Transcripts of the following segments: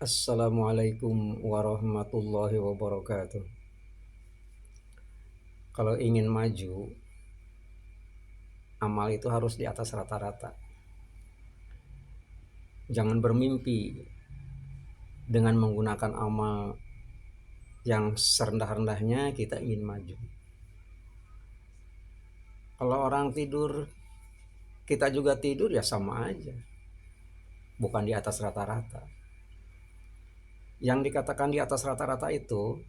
Assalamualaikum warahmatullahi wabarakatuh. Kalau ingin maju, amal itu harus di atas rata-rata. Jangan bermimpi dengan menggunakan amal yang serendah-rendahnya kita ingin maju. Kalau orang tidur, kita juga tidur ya sama aja. Bukan di atas rata-rata. Yang dikatakan di atas rata-rata itu,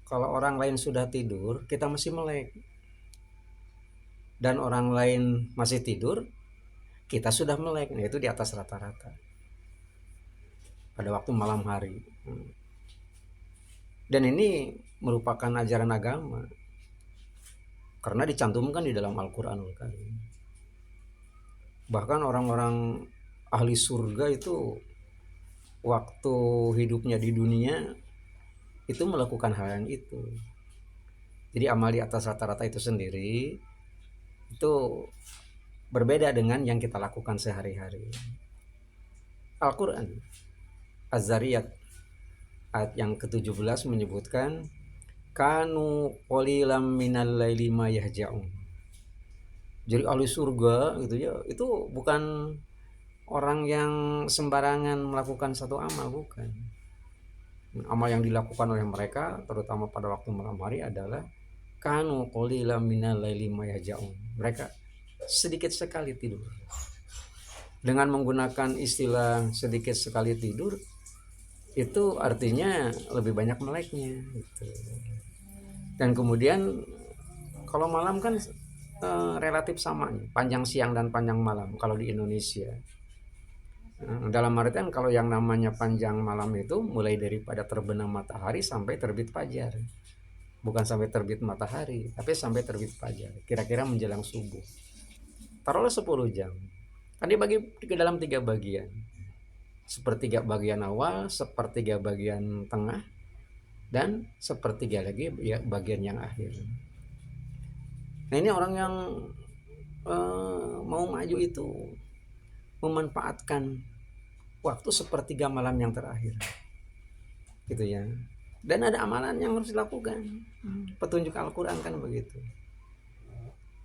kalau orang lain sudah tidur, kita masih melek. Dan orang lain masih tidur, kita sudah melek. Nah, itu di atas rata-rata. Pada waktu malam hari. Dan ini merupakan ajaran agama karena dicantumkan di dalam Al-Qur'anul Karim. Bahkan orang-orang ahli surga itu waktu hidupnya di dunia itu melakukan hal yang itu. Jadi amal di atas rata-rata itu sendiri itu berbeda dengan yang kita lakukan sehari-hari. Al-Qur'an Az-Zariyat ayat yang ke-17 menyebutkan kanu qalilam minal laili ma yahja'un. Jadi ahli surga gitu ya, itu bukan orang yang sembarangan melakukan satu amal, bukan. Amal yang dilakukan oleh mereka terutama pada waktu malam hari adalah kanu qalilam minal laili ma yahja'un. Mereka sedikit sekali tidur. Dengan menggunakan istilah sedikit sekali tidur itu artinya lebih banyak meleknya gitu. Dan kemudian kalau malam kan relatif sama nih, panjang siang dan panjang malam kalau di Indonesia. Dalam artian kalau yang namanya panjang malam itu mulai daripada terbenam matahari sampai terbit fajar. Bukan sampai terbit matahari, tapi sampai terbit fajar. Kira-kira menjelang subuh. Taruhlah 10 jam. Kan dibagi ke dalam 3 bagian. Sepertiga bagian awal, sepertiga bagian tengah, dan sepertiga lagi ya bagian yang akhir. Nah ini orang yang mau maju itu memanfaatkan waktu sepertiga malam yang terakhir gitu ya, dan ada amalan yang harus dilakukan. Petunjuk Al-Quran kan begitu.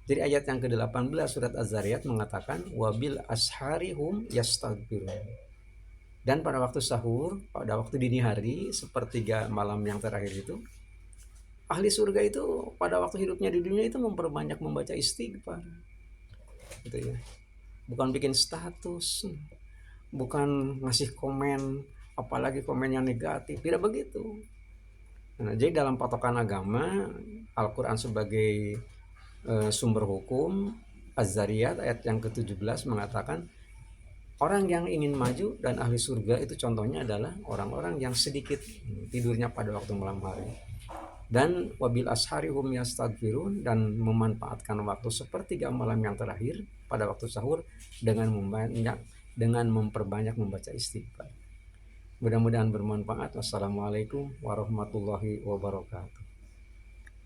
Jadi ayat yang ke-18 surat Az-Zariyat mengatakan wabil asharihum yastaghfirun. Dan pada waktu sahur, pada waktu dini hari sepertiga malam yang terakhir itu, ahli surga itu pada waktu hidupnya di dunia itu memperbanyak membaca istighfar gitu ya. Bukan bikin status, bukan ngasih komen, apalagi komen yang negatif, tidak begitu. Nah, jadi dalam patokan agama, Al-Quran sebagai sumber hukum, Az-Zariyat ayat yang ke-17 mengatakan orang yang ingin maju dan ahli surga itu contohnya adalah orang-orang yang sedikit tidurnya pada waktu malam hari. Dan wabil ashari hum yastaghfirun, dan memanfaatkan waktu sepertiga malam yang terakhir pada waktu sahur dengan memperbanyak membaca istighfar. Mudah-mudahan bermanfaat. Wassalamualaikum warahmatullahi wabarakatuh.